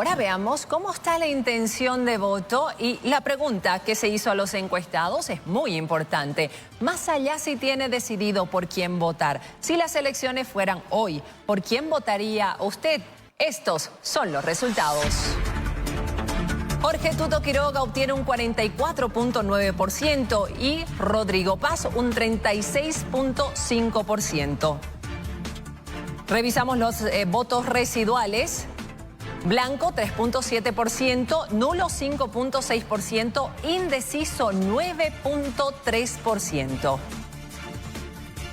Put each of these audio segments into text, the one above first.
Ahora veamos cómo está la intención de voto y la pregunta que se hizo a los encuestados es muy importante. Más allá si tiene decidido por quién votar. Si las elecciones fueran hoy, ¿por quién votaría usted? Estos son los resultados. Jorge Tuto Quiroga obtiene un 44.9% y Rodrigo Paz un 36.5%. Revisamos los votos residuales. Blanco 3.7%, nulo 5.6%, indeciso 9.3%.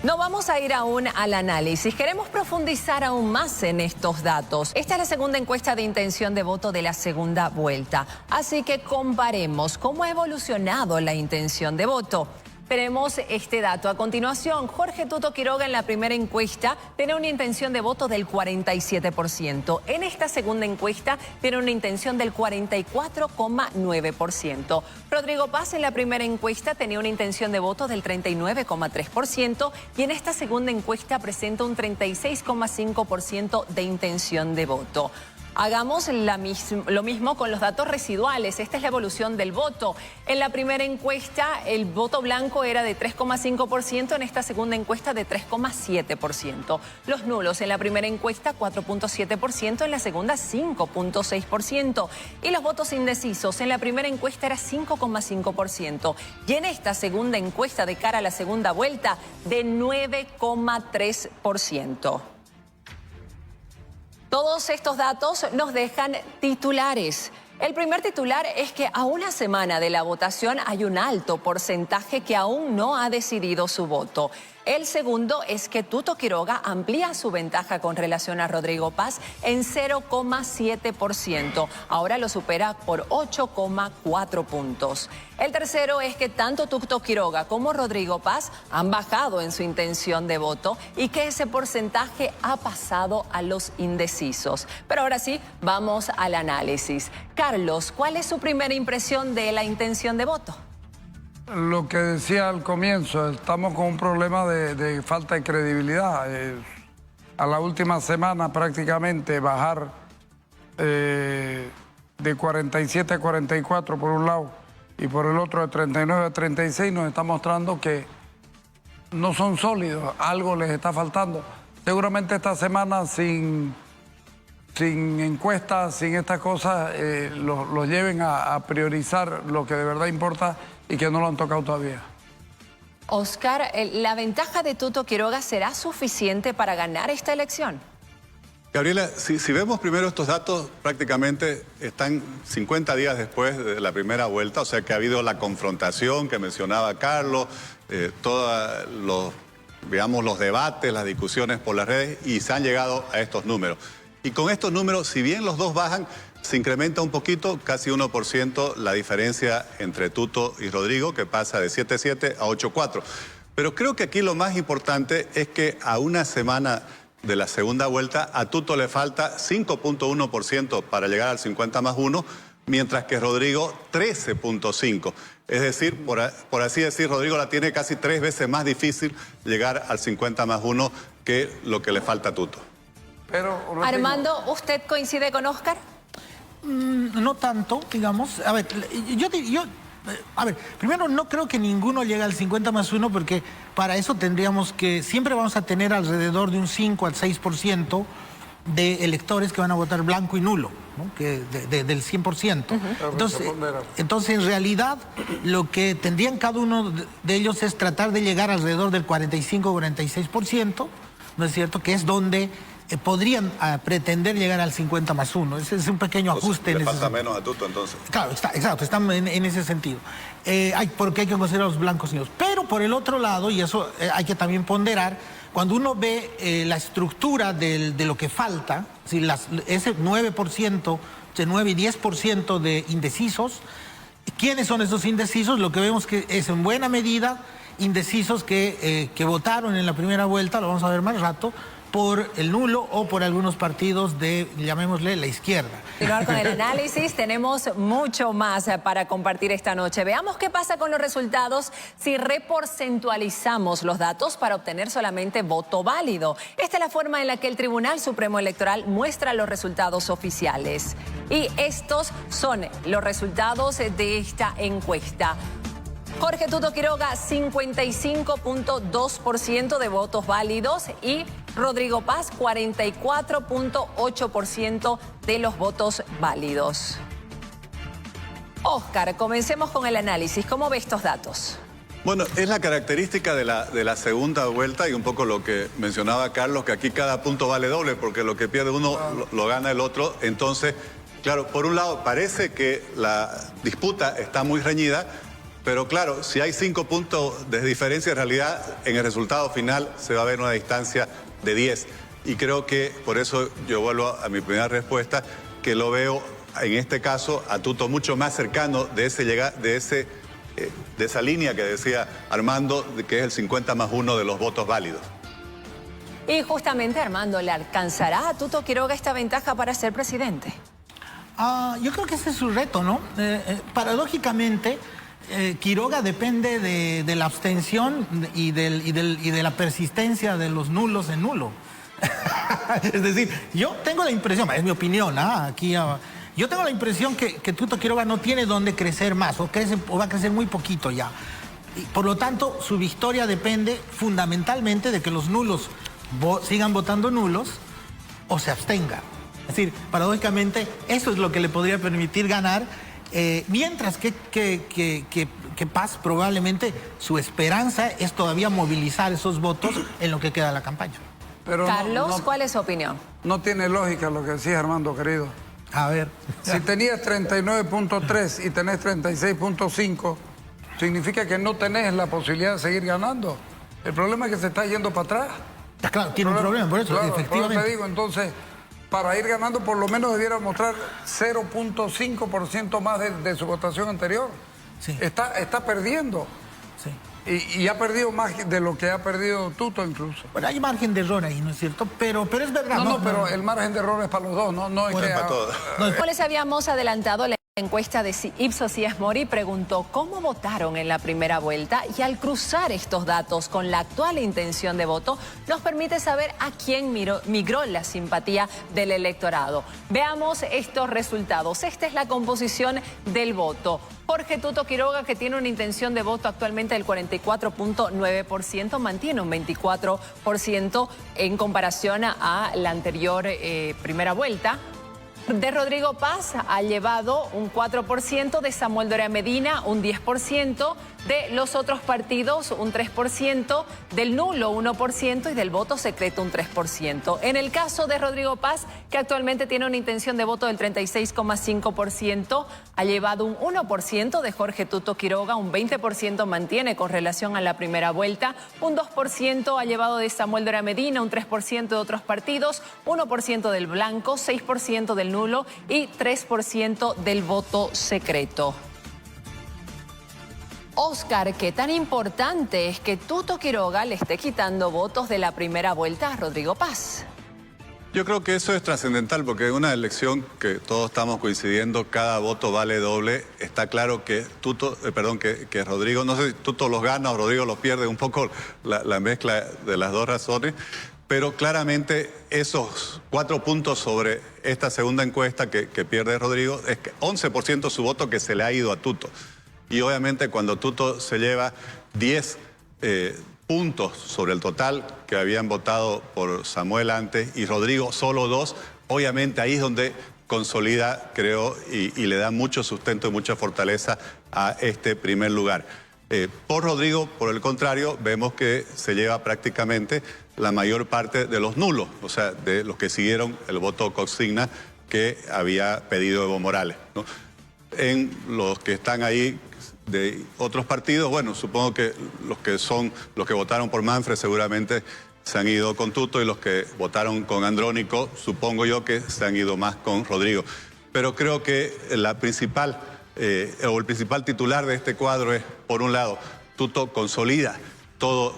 No vamos a ir aún al análisis, queremos profundizar aún más en estos datos. Esta es la segunda encuesta de intención de voto de la segunda vuelta, así que comparemos cómo ha evolucionado la intención de voto. Tenemos este dato. A continuación, Jorge Tuto Quiroga en la primera encuesta tiene una intención de voto del 47%. En esta segunda encuesta tiene una intención del 44,9%. Rodrigo Paz en la primera encuesta tenía una intención de voto del 39,3% y en esta segunda encuesta presenta un 36,5% de intención de voto. Hagamos lo mismo con los datos residuales. Esta es la evolución del voto. En la primera encuesta, el voto blanco era de 3,5%, en esta segunda encuesta de 3,7%. Los nulos en la primera encuesta, 4,7%, en la segunda, 5,6%. Y los votos indecisos en la primera encuesta era 5,5%. Y en esta segunda encuesta de cara a la segunda vuelta, de 9,3%. Todos estos datos nos dejan titulares. El primer titular es que a una semana de la votación hay un alto porcentaje que aún no ha decidido su voto. El segundo es que Tuto Quiroga amplía su ventaja con relación a Rodrigo Paz en 0,7%. Ahora lo supera por 8,4 puntos. El tercero es que tanto Tuto Quiroga como Rodrigo Paz han bajado en su intención de voto y que ese porcentaje ha pasado a los indecisos. Pero ahora sí, vamos al análisis. Carlos, ¿cuál es su primera impresión de la intención de voto? Lo que decía al comienzo, estamos con un problema de falta de credibilidad. A la última semana prácticamente bajar de 47 a 44 por un lado y por el otro de 39 a 36 nos está mostrando que no son sólidos, algo les está faltando. Seguramente esta semana sin encuestas, sin estas cosas, los lleven a priorizar lo que de verdad importa y que no lo han tocado todavía. Oscar, ¿la ventaja de Tuto Quiroga será suficiente para ganar esta elección? Gabriela, si vemos primero estos datos, prácticamente están 50 días después de la primera vuelta, o sea que ha habido la confrontación que mencionaba Carlos, todos los debates, las discusiones por las redes y se han llegado a estos números. Y con estos números, si bien los dos bajan, se incrementa un poquito, casi 1%, la diferencia entre Tuto y Rodrigo, que pasa de 7,7 a 8,4. Pero creo que aquí lo más importante es que a una semana de la segunda vuelta, a Tuto le falta 5,1% para llegar al 50+1, mientras que Rodrigo 13,5%. Es decir, por así decir, Rodrigo la tiene casi 3 veces más difícil llegar al 50+1 que lo que le falta a Tuto. Pero, Armando, ¿usted coincide con Oscar? No tanto, digamos. A ver, primero no creo que ninguno llegue al 50+1 porque para eso tendríamos que, siempre vamos a tener alrededor de un 5 al 6% de electores que van a votar blanco y nulo, ¿no? Del 100%. Entonces, en realidad, lo que tendrían cada uno de ellos es tratar de llegar alrededor del 45-46%, ¿no es cierto? Que es donde podrían pretender llegar al 50+1. Ese es un pequeño ajuste. Le falta menos a Tuto, entonces. Claro, exacto, están en ese sentido. Porque hay que considerar a los blancos y los. Pero por el otro lado, y eso hay que también ponderar, cuando uno ve la estructura de lo que falta, si ese 9%, de 9 y 10% de indecisos, ¿quiénes son esos indecisos? Lo que vemos que es en buena medida indecisos que votaron en la primera vuelta, lo vamos a ver más rato, por el nulo o por algunos partidos de, llamémosle, la izquierda. Continuar con el análisis, tenemos mucho más para compartir esta noche. Veamos qué pasa con los resultados si reporcentualizamos los datos para obtener solamente voto válido. Esta es la forma en la que el Tribunal Supremo Electoral muestra los resultados oficiales. Y estos son los resultados de esta encuesta. Jorge Tuto Quiroga, 55.2% de votos válidos y Rodrigo Paz, 44.8% de los votos válidos. Oscar, comencemos con el análisis. ¿Cómo ve estos datos? Bueno, es la característica de la segunda vuelta y un poco lo que mencionaba Carlos, que aquí cada punto vale doble, porque lo que pierde uno lo gana el otro. Entonces, claro, por un lado parece que la disputa está muy reñida, pero claro, si hay 5 puntos de diferencia, en realidad en el resultado final se va a ver una distancia de 10. Y creo que, por eso yo vuelvo a mi primera respuesta, que lo veo en este caso a Tuto mucho más cercano de esa línea que decía Armando, que es el 50+1 de los votos válidos. Y justamente, Armando, ¿le alcanzará a Tuto Quiroga esta ventaja para ser presidente? Yo creo que ese es su reto, ¿no? Paradójicamente, Quiroga depende de la abstención y de la persistencia de los nulos en nulo. Es decir, yo tengo la impresión, es mi opinión, yo tengo la impresión que Tuto Quiroga no tiene dónde crecer más, o va a crecer muy poquito ya. Y por lo tanto, su victoria depende fundamentalmente de que los nulos sigan votando nulos o se abstengan. Es decir, paradójicamente, eso es lo que le podría permitir ganar. Mientras que Paz probablemente su esperanza es todavía movilizar esos votos en lo que queda de la campaña. Pero Carlos, ¿cuál es su opinión? No tiene lógica lo que decía Armando, querido. A ver. Si tenías 39.3 y tenés 36.5, significa que no tenés la posibilidad de seguir ganando. El problema es que se está yendo para atrás. Claro, tiene un problema, por eso, claro, efectivamente. Por eso te digo, entonces, para ir ganando, por lo menos debiera mostrar 0.5% más de su votación anterior. Sí. Está perdiendo. Sí. Y ha perdido más de lo que ha perdido Tuto incluso. Bueno, hay margen de error ahí, ¿no es cierto? Pero es verdad. Pero el margen de error es para los dos, no es que... Para todos. Como les habíamos adelantado, la encuesta de Ipsos y Mori preguntó cómo votaron en la primera vuelta y al cruzar estos datos con la actual intención de voto nos permite saber a quién migró la simpatía del electorado. Veamos estos resultados. Esta es la composición del voto. Jorge Tuto Quiroga, que tiene una intención de voto actualmente del 44.9%, mantiene un 24% en comparación a la anterior primera vuelta. De Rodrigo Paz ha llevado un 4%, de Samuel Doria Medina un 10%, de los otros partidos un 3%, del nulo 1% y del voto secreto un 3%. En el caso de Rodrigo Paz, que actualmente tiene una intención de voto del 36,5%, ha llevado un 1%, de Jorge Tuto Quiroga un 20% mantiene con relación a la primera vuelta, un 2% ha llevado de Samuel Doria Medina, un 3% de otros partidos, 1% del blanco, 6% del nulo y 3% del voto secreto. Oscar, ¿qué tan importante es que Tuto Quiroga le esté quitando votos de la primera vuelta a Rodrigo Paz? Yo creo que eso es trascendental porque en una elección que todos estamos coincidiendo, cada voto vale doble. Está claro que que Rodrigo, no sé si Tuto los gana o Rodrigo los pierde, un poco la mezcla de las dos razones. Pero claramente esos 4 puntos sobre esta segunda encuesta que pierde Rodrigo es que 11% de su voto que se le ha ido a Tuto. Y obviamente cuando Tuto se lleva 10 puntos sobre el total que habían votado por Samuel antes y Rodrigo solo 2, obviamente ahí es donde consolida, creo, y le da mucho sustento y mucha fortaleza a este primer lugar. Por Rodrigo, por el contrario, vemos que se lleva prácticamente la mayor parte de los nulos, o sea, de los que siguieron el voto consigna que había pedido Evo Morales, ¿no? En los que están ahí de otros partidos, bueno, supongo que los que votaron por Manfred seguramente se han ido con Tuto y los que votaron con Andrónico, supongo yo que se han ido más con Rodrigo. Pero creo que el principal titular de este cuadro es, por un lado, Tuto consolida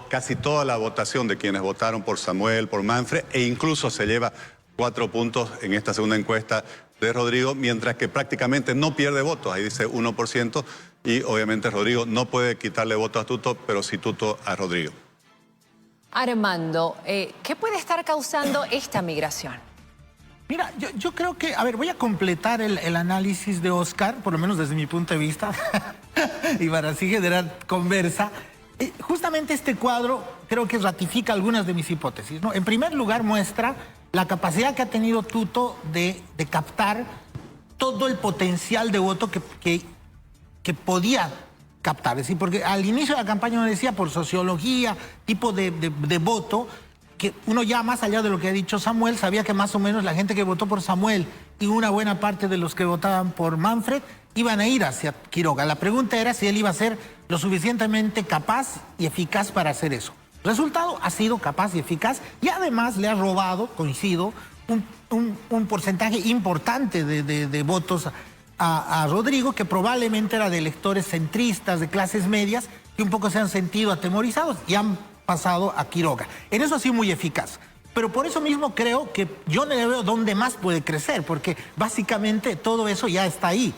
casi toda la votación de quienes votaron por Samuel, por Manfred, e incluso se lleva 4 puntos en esta segunda encuesta de Rodrigo, mientras que prácticamente no pierde votos, ahí dice 1%, y obviamente Rodrigo no puede quitarle votos a Tuto, pero sí Tuto a Rodrigo. Armando, ¿qué puede estar causando esta migración? Mira, yo creo que, a ver, voy a completar el análisis de Oscar, por lo menos desde mi punto de vista, y para así generar conversa. Justamente este cuadro creo que ratifica algunas de mis hipótesis, ¿no? En primer lugar, muestra la capacidad que ha tenido Tuto de captar todo el potencial de voto que podía captar. Es decir, porque al inicio de la campaña uno decía por sociología, tipo de voto, que uno ya más allá de lo que ha dicho Samuel, sabía que más o menos la gente que votó por Samuel y una buena parte de los que votaban por Manfred iban a ir hacia Quiroga. La pregunta era si él iba a ser lo suficientemente capaz y eficaz para hacer eso. El resultado ha sido capaz y eficaz y además le ha robado, coincido, un porcentaje importante de votos a Rodrigo, que probablemente era de electores centristas, de clases medias, que un poco se han sentido atemorizados y han pasado a Quiroga. En eso ha sido muy eficaz. Pero por eso mismo creo que yo no le veo dónde más puede crecer, porque básicamente todo eso ya está ahí.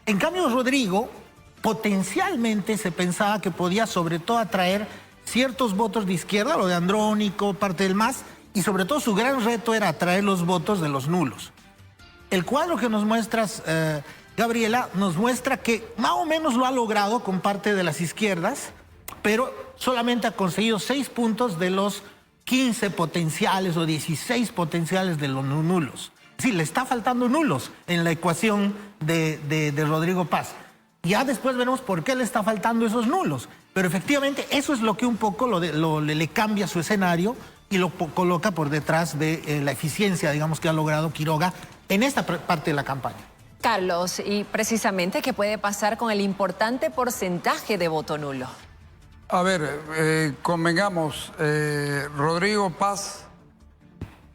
En cambio, Rodrigo potencialmente se pensaba que podía sobre todo atraer ciertos votos de izquierda, lo de Andrónico, parte del MAS, y sobre todo su gran reto era atraer los votos de los nulos. El cuadro que nos muestras, Gabriela, nos muestra que más o menos lo ha logrado con parte de las izquierdas, pero solamente ha conseguido 6 puntos de los 15 potenciales o 16 potenciales de los nulos. Sí, le está faltando nulos en la ecuación de Rodrigo Paz. Ya después veremos por qué le está faltando esos nulos. Pero efectivamente eso es lo que un poco le cambia su escenario y lo coloca por detrás de la eficiencia, digamos, que ha logrado Quiroga en esta parte de la campaña. Carlos, y precisamente, ¿qué puede pasar con el importante porcentaje de voto nulo? A ver, convengamos, Rodrigo Paz,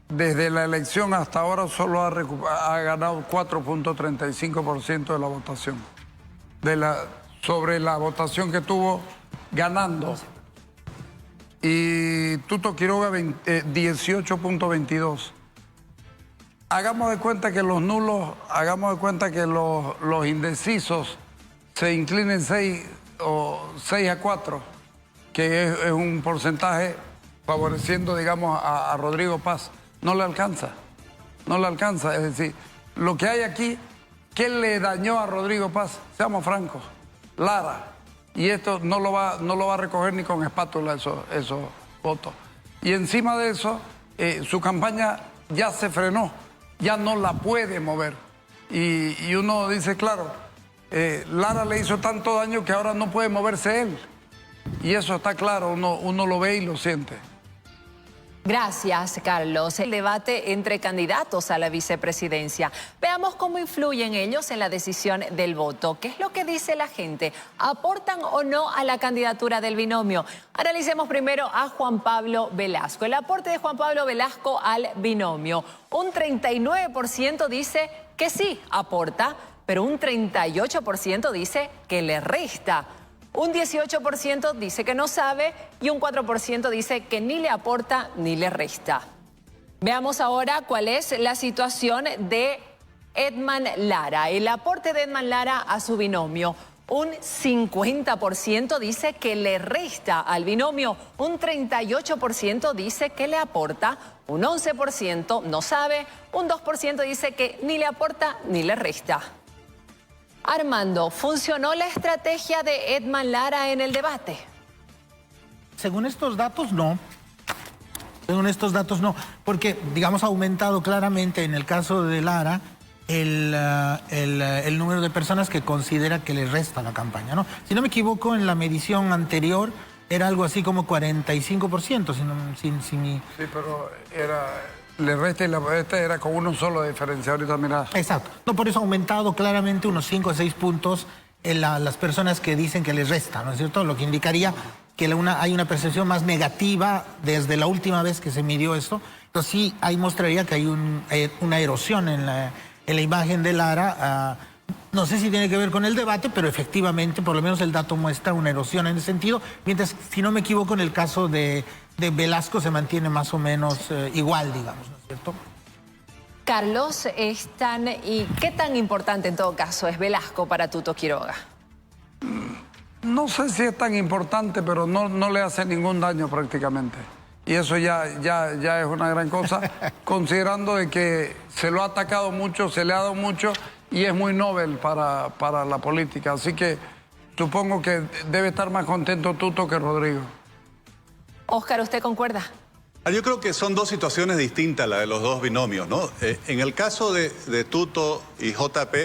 desde la elección hasta ahora solo ha ganado 4.35% de la votación. Sobre la votación que tuvo ganando. Y Tuto Quiroga 18.22. Hagamos de cuenta que los nulos, hagamos de cuenta que los indecisos se inclinen 6 a 4, que es un porcentaje favoreciendo, digamos, a Rodrigo Paz. No le alcanza, no le alcanza. Es decir, lo que hay aquí, ¿qué le dañó a Rodrigo Paz? Seamos francos, Lara. Y esto no lo va a recoger ni con espátula esos votos. Y encima de eso, su campaña ya se frenó, ya no la puede mover. Y uno dice, claro, Lara le hizo tanto daño que ahora no puede moverse él. Y eso está claro, uno lo ve y lo siente. Gracias, Carlos. El debate entre candidatos a la vicepresidencia. Veamos cómo influyen ellos en la decisión del voto. ¿Qué es lo que dice la gente? ¿Aportan o no a la candidatura del binomio? Analicemos primero a Juan Pablo Velasco. El aporte de Juan Pablo Velasco al binomio. Un 39% dice que sí aporta, pero un 38% dice que le resta. Un 18% dice que no sabe y un 4% dice que ni le aporta ni le resta. Veamos ahora cuál es la situación de Edman Lara. El aporte de Edman Lara a su binomio. Un 50% dice que le resta al binomio, un 38% dice que le aporta, un 11% no sabe, un 2% dice que ni le aporta ni le resta. Armando, ¿funcionó la estrategia de Edman Lara en el debate? Según estos datos, no. Según estos datos, no. Porque, digamos, ha aumentado claramente en el caso de Lara el número de personas que considera que le resta la campaña, ¿no? Si no me equivoco, en la medición anterior era algo así como 45%. Sí, pero le resta y este era con uno solo de diferencia, ahorita mirá. Exacto. No, por eso ha aumentado claramente unos 5 o 6 puntos en las personas que dicen que les resta, ¿no es cierto? Lo que indicaría que hay una percepción más negativa desde la última vez que se midió esto. Entonces sí, ahí mostraría que hay una erosión en la imagen de Lara No sé si tiene que ver con el debate, pero efectivamente, por lo menos el dato muestra una erosión en ese sentido, mientras, si no me equivoco, en el caso de Velasco se mantiene más o menos igual, digamos, ¿no es cierto? Carlos, ¿y qué tan importante en todo caso es Velasco para Tuto Quiroga? No sé si es tan importante, pero no le hace ningún daño prácticamente. Y eso ya es una gran cosa, considerando de que se lo ha atacado mucho, se le ha dado mucho y es muy noble para la política. Así que supongo que debe estar más contento Tuto que Rodrigo. Óscar, ¿usted concuerda? Yo creo que son dos situaciones distintas las de los dos binomios, ¿no? En el caso de Tuto y JP,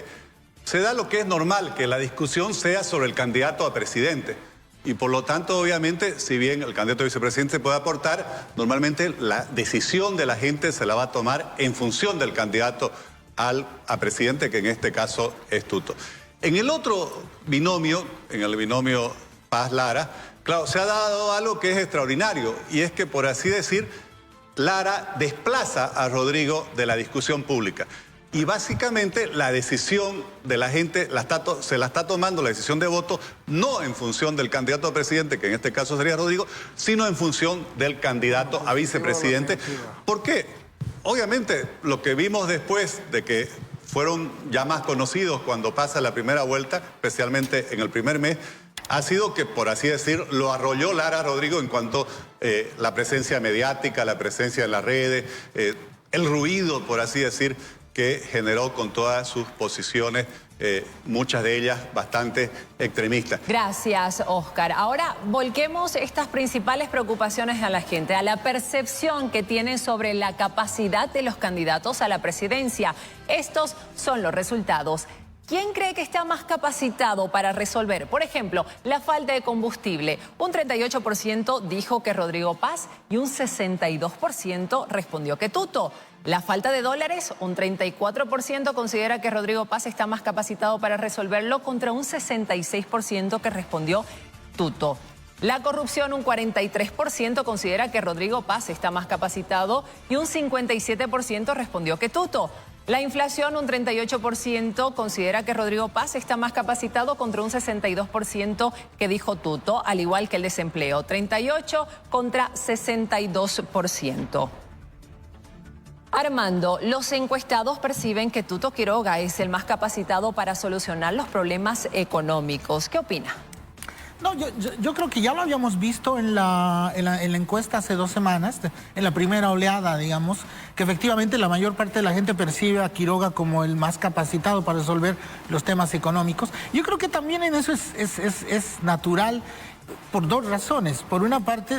se da lo que es normal, que la discusión sea sobre el candidato a presidente. Y por lo tanto, obviamente, si bien el candidato a vicepresidente puede aportar, normalmente la decisión de la gente se la va a tomar en función del candidato a presidente, que en este caso es Tuto. En el otro binomio, en el binomio Paz-Lara, claro, se ha dado algo que es extraordinario, y es que, por así decir, Lara desplaza a Rodrigo de la discusión pública. Y básicamente la decisión de la gente se la está tomando, la decisión de voto, no en función del candidato a presidente, que en este caso sería Rodrigo, sino en función del candidato a vicepresidente. ¿Por qué? Obviamente, lo que vimos después de que fueron ya más conocidos cuando pasa la primera vuelta, especialmente en el primer mes, ha sido que, por así decir, lo arrolló Lara a Rodrigo en cuanto la presencia mediática, la presencia en las redes, el ruido, por así decir, que generó con todas sus posiciones, muchas de ellas bastante extremistas. Gracias, Óscar. Ahora volquemos estas principales preocupaciones a la gente, a la percepción que tienen sobre la capacidad de los candidatos a la presidencia. Estos son los resultados. ¿Quién cree que está más capacitado para resolver, por ejemplo, la falta de combustible? Un 38% dijo que Rodrigo Paz y un 62% respondió que Tuto. La falta de dólares, un 34% considera que Rodrigo Paz está más capacitado para resolverlo contra un 66% que respondió Tuto. La corrupción, un 43% considera que Rodrigo Paz está más capacitado y un 57% respondió que Tuto. La inflación, un 38% considera que Rodrigo Paz está más capacitado contra un 62% que dijo Tuto, al igual que el desempleo, 38% contra 62%. Armando, los encuestados perciben que Tuto Quiroga es el más capacitado para solucionar los problemas económicos. ¿Qué opina? No, yo creo que ya lo habíamos visto en la encuesta hace 2 semanas, en la primera oleada, digamos, que efectivamente la mayor parte de la gente percibe a Quiroga como el más capacitado para resolver los temas económicos. Yo creo que también en eso es natural por 2 razones. Por una parte,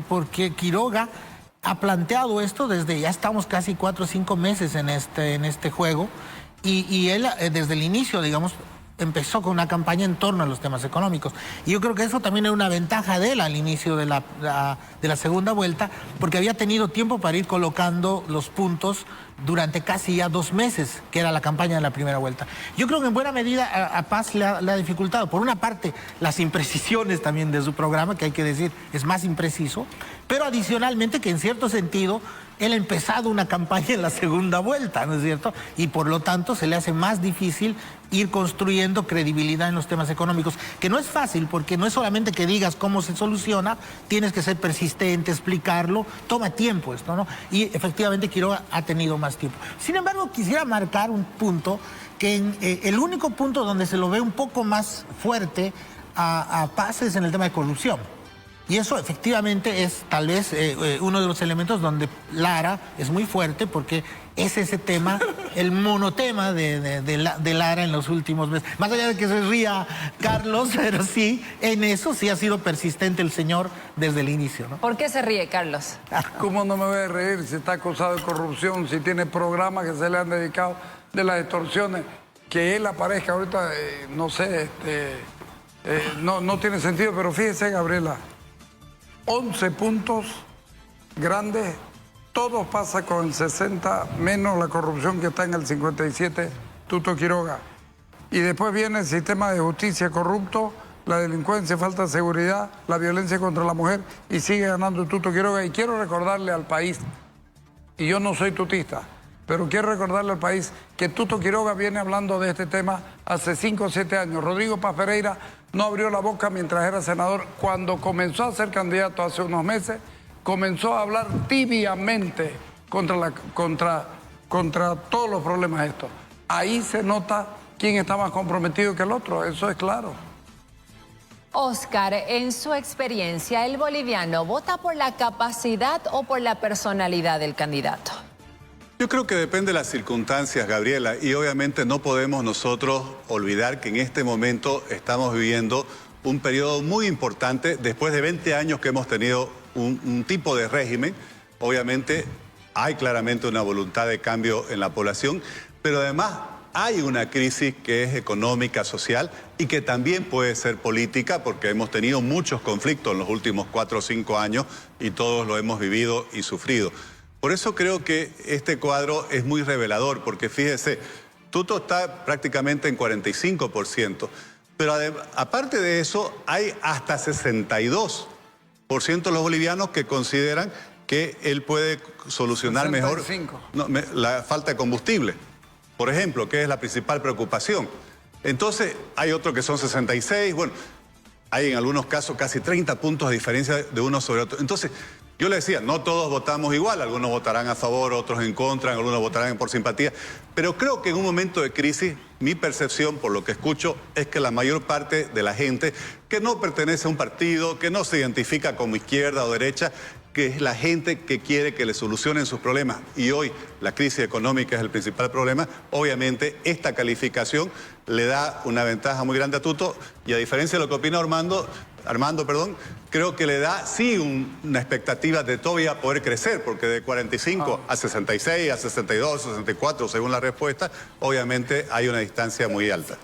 porque Quiroga ha planteado esto desde, ya estamos casi 4 o 5 meses en este juego, y él desde el inicio, digamos, empezó con una campaña en torno a los temas económicos. Y yo creo que eso también era una ventaja de él al inicio de la segunda vuelta, porque había tenido tiempo para ir colocando los puntos durante casi ya 2 meses, que era la campaña de la primera vuelta. Yo creo que en buena medida a Paz le ha dificultado. Por una parte, las imprecisiones también de su programa, que hay que decir, es más impreciso, pero adicionalmente que en cierto sentido él ha empezado una campaña en la segunda vuelta, ¿no es cierto? Y por lo tanto se le hace más difícil ir construyendo credibilidad en los temas económicos, que no es fácil, porque no es solamente que digas cómo se soluciona, tienes que ser persistente, explicarlo, toma tiempo esto, ¿no? Y efectivamente Quiroga ha tenido más tiempo. Sin embargo, quisiera marcar un punto, que el único punto donde se lo ve un poco más fuerte a Paz es en el tema de corrupción. Y eso efectivamente es tal vez uno de los elementos donde Lara es muy fuerte, porque es ese tema, el monotema de Lara en los últimos meses. Más allá de que se ría Carlos, pero sí, en eso sí ha sido persistente el señor desde el inicio, ¿no? ¿Por qué se ríe, Carlos? ¿Cómo no me voy a reír si está acusado de corrupción, si tiene programas que se le han dedicado de las extorsiones? Que él aparezca ahorita, no sé, no tiene sentido, pero fíjese, Gabriela, 11 puntos grandes, todo pasa con el 60, menos la corrupción que está en el 57, Tuto Quiroga. Y después viene el sistema de justicia corrupto, la delincuencia, falta de seguridad, la violencia contra la mujer, y sigue ganando Tuto Quiroga. Y quiero recordarle al país, y yo no soy tutista, Pero quiero recordarle al país que Tuto Quiroga viene hablando de este tema hace 5 o 7 años. Rodrigo Paz Pereira no abrió la boca mientras era senador. Cuando comenzó a ser candidato hace unos meses, comenzó a hablar tibiamente contra todos los problemas estos. Ahí se nota quién está más comprometido que el otro, eso es claro. Oscar, en su experiencia, ¿el boliviano vota por la capacidad o por la personalidad del candidato? Yo creo que depende de las circunstancias, Gabriela, y obviamente no podemos nosotros olvidar que en este momento estamos viviendo un periodo muy importante, después de 20 años que hemos tenido un tipo de régimen. Obviamente hay claramente una voluntad de cambio en la población, pero además hay una crisis que es económica, social y que también puede ser política, porque hemos tenido muchos conflictos en los últimos 4 o 5 años y todos lo hemos vivido y sufrido. Por eso creo que este cuadro es muy revelador, porque fíjese, Tuto está prácticamente en 45%, pero aparte de eso hay hasta 62% de los bolivianos que consideran que él puede solucionar 65. mejor la falta de combustible, por ejemplo, que es la principal preocupación. Entonces hay otros que son 66, bueno, hay en algunos casos casi 30 puntos de diferencia de uno sobre otro. Entonces, yo le decía, no todos votamos igual, algunos votarán a favor, otros en contra, algunos votarán por simpatía, pero creo que en un momento de crisis, mi percepción, por lo que escucho, es que la mayor parte de la gente que no pertenece a un partido, que no se identifica como izquierda o derecha, que es la gente que quiere que le solucionen sus problemas, y hoy la crisis económica es el principal problema, obviamente esta calificación le da una ventaja muy grande a Tuto, y a diferencia de lo que opina Armando, creo que le da sí una expectativa de todavía poder crecer, porque de 45 a 66, a 62, 64, según la respuesta, obviamente hay una distancia muy alta.